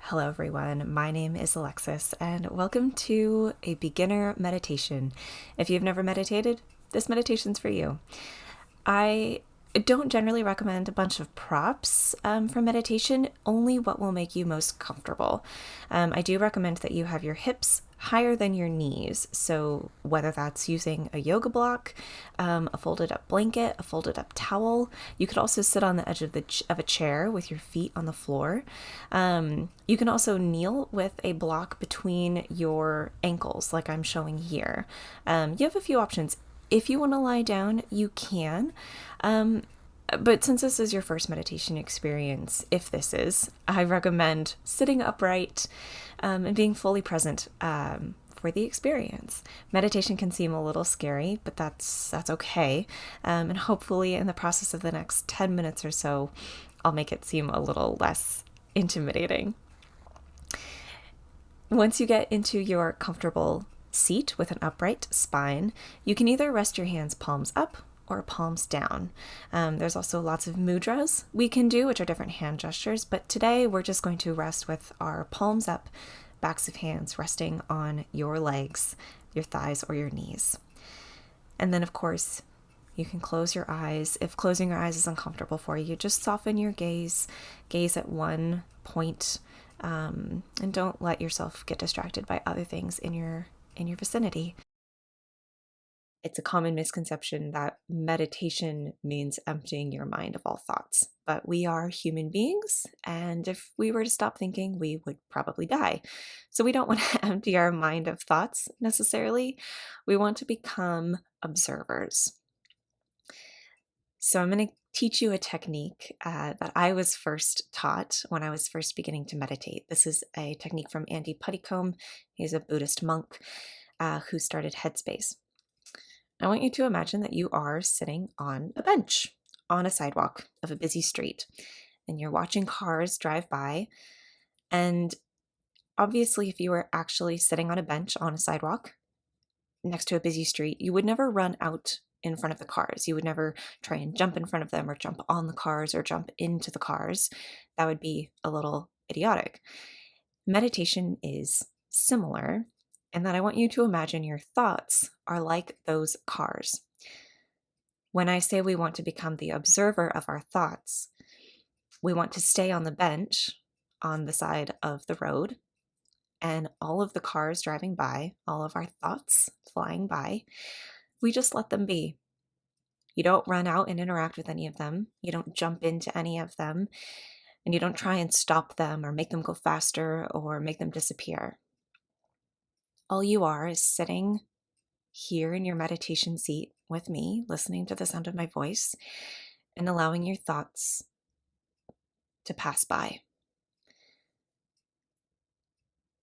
Hello, everyone. My name is Alexis, and welcome to a beginner meditation. If you've never meditated, this meditation's for you. I don't generally recommend a bunch of props for meditation, only what will make you most comfortable. I do recommend that you have your hips higher than your knees. So whether that's using a yoga block, a folded up blanket, a folded up towel, you could also sit on the edge of a chair with your feet on the floor. You can also kneel with a block between your ankles, like I'm showing here. You have a few options. If you want to lie down, you can. But since this is your first meditation experience, if this is, I recommend sitting upright and being fully present for the experience. Meditation can seem a little scary, but that's okay. And hopefully in the process of the next 10 minutes or so, I'll make it seem a little less intimidating. Once you get into your comfortable seat with an upright spine, you can either rest your hands palms up or palms down. There's also lots of mudras we can do, which are different hand gestures, but today we're just going to rest with our palms up, backs of hands resting on your legs, your thighs, or your knees. And then, of course, you can close your eyes. If closing your eyes is uncomfortable for you, just soften your gaze at one point, and don't let yourself get distracted by other things in your vicinity. It's a common misconception that meditation means emptying your mind of all thoughts, but we are human beings, and if we were to stop thinking, we would probably die. So we don't want to empty our mind of thoughts necessarily. We want to become observers. So I'm going to teach you a technique that I was first taught when I was first beginning to meditate. This is a technique from Andi Puddicomb. He's a Buddhist monk who started Headspace. I want you to imagine that you are sitting on a bench on a sidewalk of a busy street, and you're watching cars drive by. And obviously, if you were actually sitting on a bench on a sidewalk next to a busy street, you would never run out in front of the cars. You would never try and jump in front of them or jump on the cars or jump into the cars. That would be a little idiotic. Meditation is similar, and that I want you to imagine your thoughts are like those cars. When I say we want to become the observer of our thoughts, we want to stay on the bench on the side of the road, and all of the cars driving by, all of our thoughts flying by, we just let them be. You don't run out and interact with any of them. You don't jump into any of them, and you don't try and stop them or make them go faster or make them disappear. All you are is sitting here in your meditation seat with me, listening to the sound of my voice and allowing your thoughts to pass by.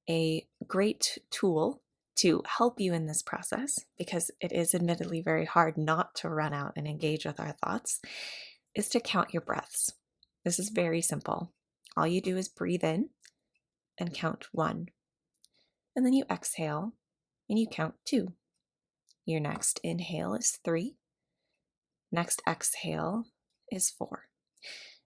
A great tool to help you in this process, because it is admittedly very hard not to run out and engage with our thoughts, is to count your breaths. This is very simple. All you do is breathe in and count 1. And then you exhale and you count 2. Your next inhale is 3. Next exhale is 4.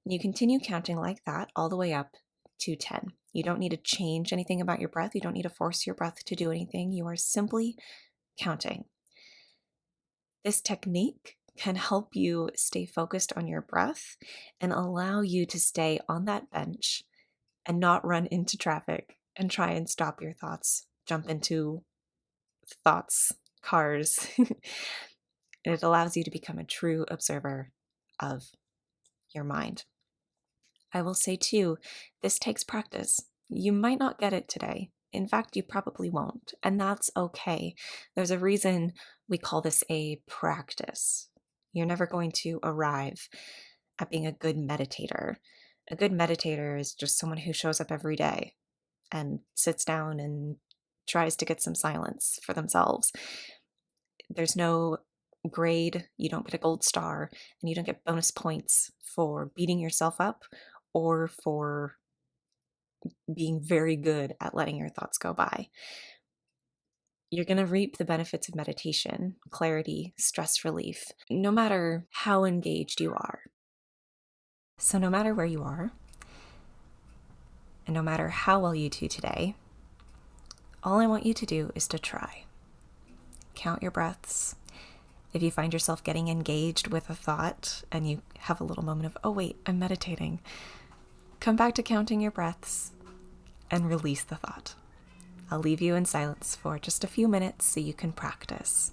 And you continue counting like that all the way up to 10. You don't need to change anything about your breath. You don't need to force your breath to do anything. You are simply counting. This technique can help you stay focused on your breath and allow you to stay on that bench and not run into traffic and try and stop your thoughts, jump into thoughts, cars. It allows you to become a true observer of your mind. I will say too, this takes practice. You might not get it today. In fact, you probably won't, and that's okay. There's a reason we call this a practice. You're never going to arrive at being a good meditator. A good meditator is just someone who shows up every day and sits down and tries to get some silence for themselves. There's no grade, you don't get a gold star, and you don't get bonus points for beating yourself up or for being very good at letting your thoughts go by. You're going to reap the benefits of meditation, clarity, stress relief, no matter how engaged you are. So no matter where you are, And no matter how well you do today, all I want you to do is to try. Count your breaths. If you find yourself getting engaged with a thought and you have a little moment of, oh wait, I'm meditating, come back to counting your breaths and release the thought. I'll leave you in silence for just a few minutes so you can practice.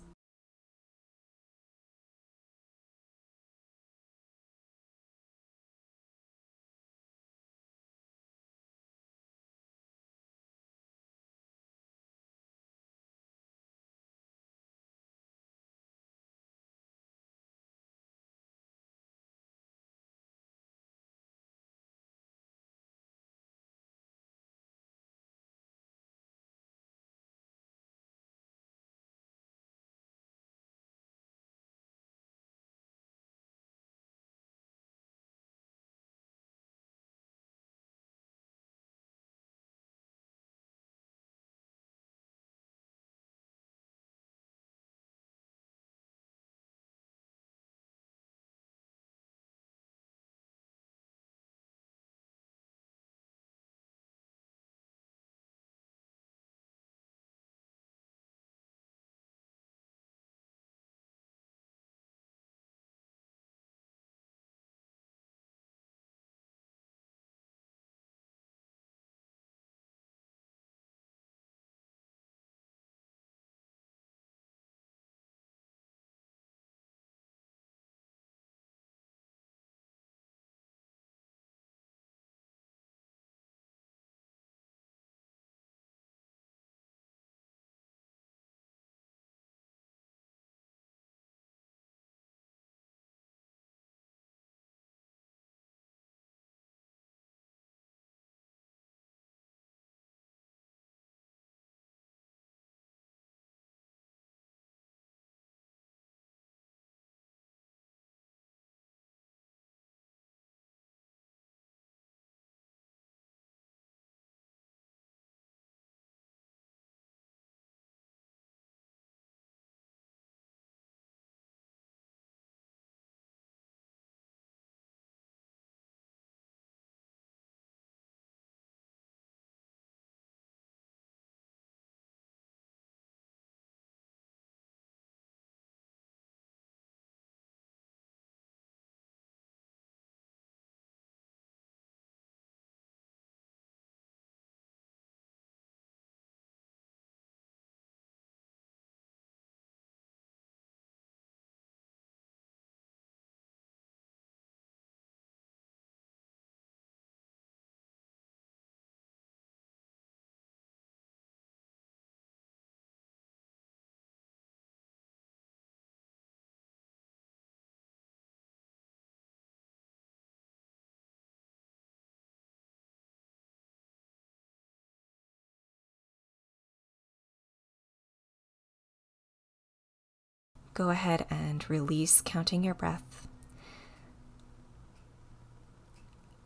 Go ahead and release counting your breath.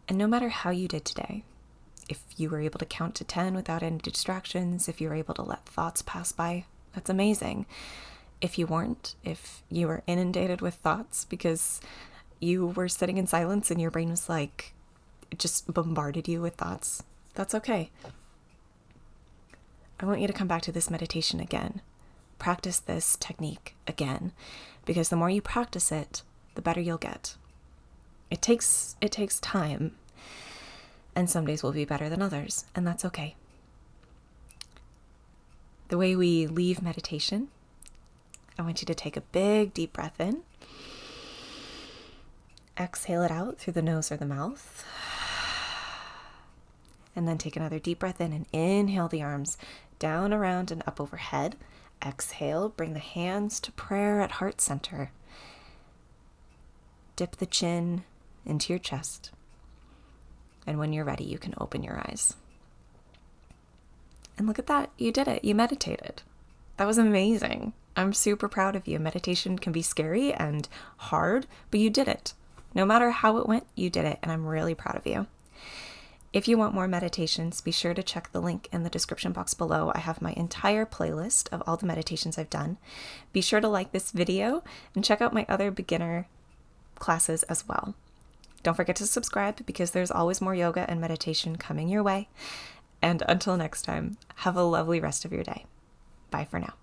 And no matter how you did today, if you were able to count to 10 without any distractions, if you were able to let thoughts pass by, that's amazing. If you weren't, if you were inundated with thoughts because you were sitting in silence and your brain was like, it just bombarded you with thoughts, that's okay. I want you to come back to this meditation again. Practice this technique again, because the more you practice it, the better you'll get. It takes time, and some days will be better than others, and that's okay. The way we leave meditation, I want you to take a big deep breath in. Exhale it out through the nose or the mouth. And then take another deep breath in and inhale the arms down, around, and up overhead. Exhale, bring the hands to prayer at heart center. Dip the chin into your chest. And when you're ready, you can open your eyes. And look at that, you did it, you meditated. That was amazing. I'm super proud of you. Meditation can be scary and hard, but you did it. No matter how it went, you did it, and I'm really proud of you. If you want more meditations, be sure to check the link in the description box below. I have my entire playlist of all the meditations I've done. Be sure to like this video and check out my other beginner classes as well. Don't forget to subscribe because there's always more yoga and meditation coming your way. And until next time, have a lovely rest of your day. Bye for now.